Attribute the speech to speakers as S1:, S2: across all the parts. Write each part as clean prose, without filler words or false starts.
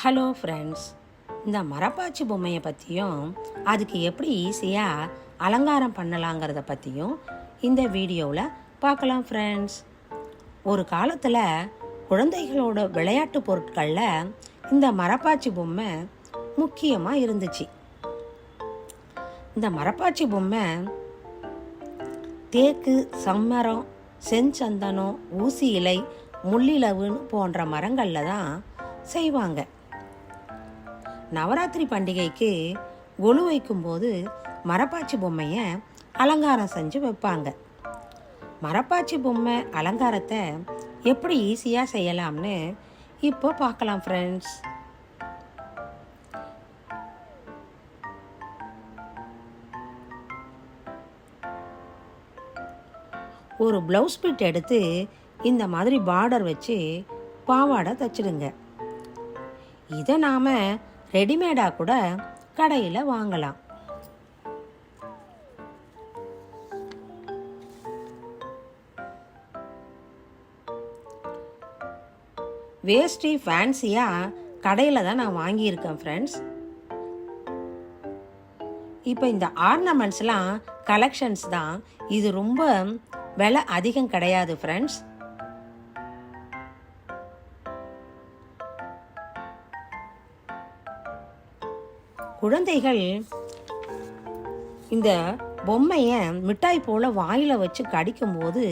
S1: Hello friends, இந்த மரப்பாச்சி பொம்மையை பற்றியும் அதுக்கு எப்படி ஈஸியாக அலங்காரம் பண்ணலாங்கிறத பற்றியும் இந்த வீடியோவில் பார்க்கலாம் ஃப்ரெண்ட்ஸ். ஒரு காலத்தில் குழந்தைகளோட விளையாட்டு பொருட்களில் இந்த மரப்பாச்சி பொம்மை முக்கியமாக இருந்துச்சு. இந்த மரப்பாச்சி பொம்மை தேக்கு, சம்மரம், செஞ்சந்தனம், ஊசி இலை, முள்ளிலவுன்னு போன்ற மரங்களில் தான் செய்வாங்க. நவராத்திரி பண்டிகைக்கு கொலு வைக்கும்போது மரப்பாச்சி பொம்மையை அலங்காரம் செஞ்சு வைப்பாங்க. மரப்பாச்சி பொம்மை அலங்காரத்தை எப்படி ஈஸியாக செய்யலாம்னு இப்போ பார்க்கலாம் ஃப்ரெண்ட்ஸ். ஒரு ப்ளவுஸ் பிட் எடுத்து இந்த மாதிரி பார்டர் வச்சு பாவாடை தைச்சிடுங்க. இதை நாம் ரெடிமேடாக கூட கடையில் வாங்கலாம். வேஷ்டி ஃபேன்சியாக கடையில் தான் நான் வாங்கியிருக்கேன் ஃப்ரெண்ட்ஸ். இப்போ இந்த ஆர்னமெண்ட்ஸ்லாம் கலெக்ஷன்ஸ் தான். இது ரொம்ப விலை அதிகம் கிடையாது ஃப்ரெண்ட்ஸ். குழந்தைகள் இந்த பொம்மையை மிட்டாய் போல் வாயில் வச்சு கடிக்கும்போது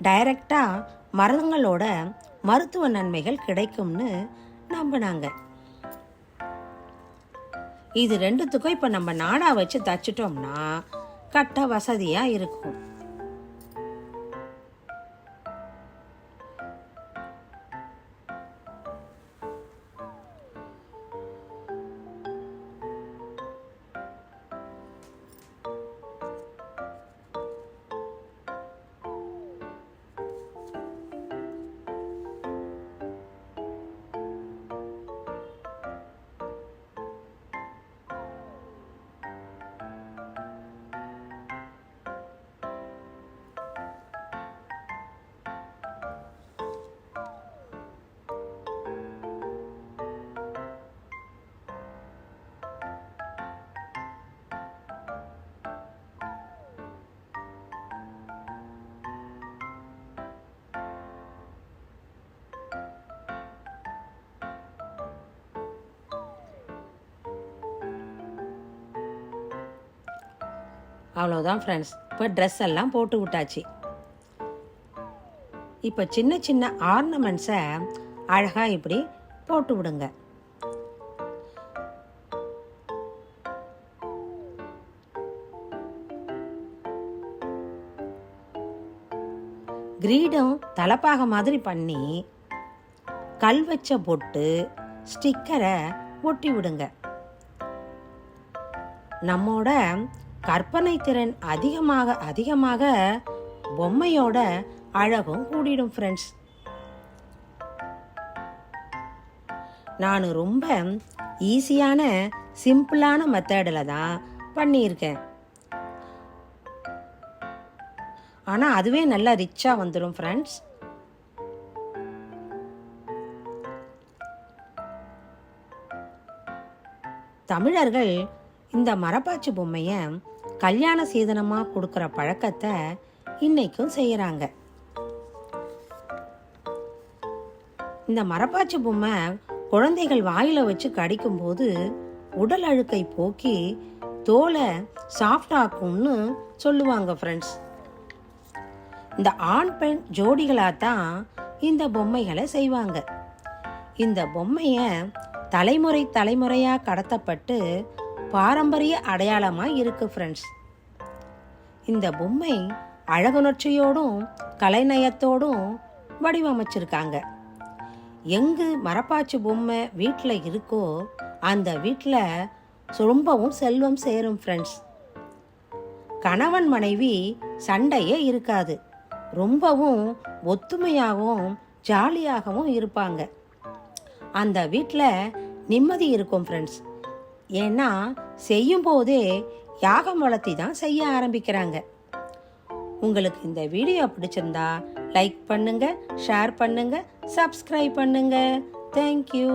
S1: டைரக்டாக மரங்களோட மருத்துவ நன்மைகள் கிடைக்கும்னு நம்பினாங்க. இது ரெண்டுத்துக்கும் இப்போ நம்ம நாடா வச்சு தச்சிட்டோம்னா கட்ட வசதியாக இருக்கும். அவ்வளோதான் ஃப்ரெண்ட்ஸ். இப்போ ட்ரெஸ் எல்லாம் போட்டு விட்டாச்சு. இப்போ சின்ன சின்ன ஆர்னமெண்ட்ஸை அழகாக இப்படி போட்டு விடுங்க. கிரீடம் தலப்பாக மாதிரி பண்ணி கல் வச்ச பொட்டு ஸ்டிக்கரை ஒட்டி விடுங்க. நம்மோட கற்பனை திறன் அதிகமாக அதிகமாக பொம்மையோட அழகும் கூடிடும் ஃப்ரெண்ட்ஸ். நான் ரொம்ப ஈஸியான சிம்பிளான மெத்தடில் தான் பண்ணியிருக்கேன். ஆனால் அதுவே நல்லா ரிச்சாக வந்துடும் ஃப்ரெண்ட்ஸ். தமிழர்கள் இந்த மரப்பாச்சி பொம்மையை கல்யாண சீதனமாக கொடுக்குற பழக்கத்தை இன்னைக்கும் செய்யறாங்க. இந்த மரப்பாச்சி பொம்மை குழந்தைகள் வாயில வச்சு கடிக்கும்போது உடல் அழுக்கை போக்கி தோலை சாஃப்ட் ஆக்கும்னு சொல்லுவாங்க ஃப்ரெண்ட்ஸ். இந்த ஆண் பெண் ஜோடிகளாத்தான் இந்த பொம்மைகளை செய்வாங்க. இந்த பொம்மையை தலைமுறை தலைமுறையா கடத்தப்பட்டு பாரம்பரிய அடையாளமா இருக்கு ஃப்ரெண்ட்ஸ். இந்த பொம்மை அழகுணர்ச்சியோடும் கலைநயத்தோடும் வடிவமைச்சிருக்காங்க. எங்கு மரப்பாச்சி பொம்மை வீட்டில் இருக்கோ அந்த வீட்டில் ரொம்பவும் செல்வம் சேரும் ஃப்ரெண்ட்ஸ். கணவன் மனைவி சண்டையே இருக்காது. ரொம்பவும் ஒத்துமையாகவும் ஜாலியாகவும் இருப்பாங்க. அந்த வீட்டில் நிம்மதி இருக்கும் ஃப்ரெண்ட்ஸ். ஏன்னா செய்யும் போதே யாகம் வளர்த்தி தான் செய்ய ஆரம்பிக்கிறாங்க. உங்களுக்கு இந்த வீடியோ பிடிச்சிருந்தா லைக் பண்ணுங்க, ஷேர் பண்ணுங்க, சப்ஸ்கிரைப் பண்ணுங்க. தேங்க்யூ.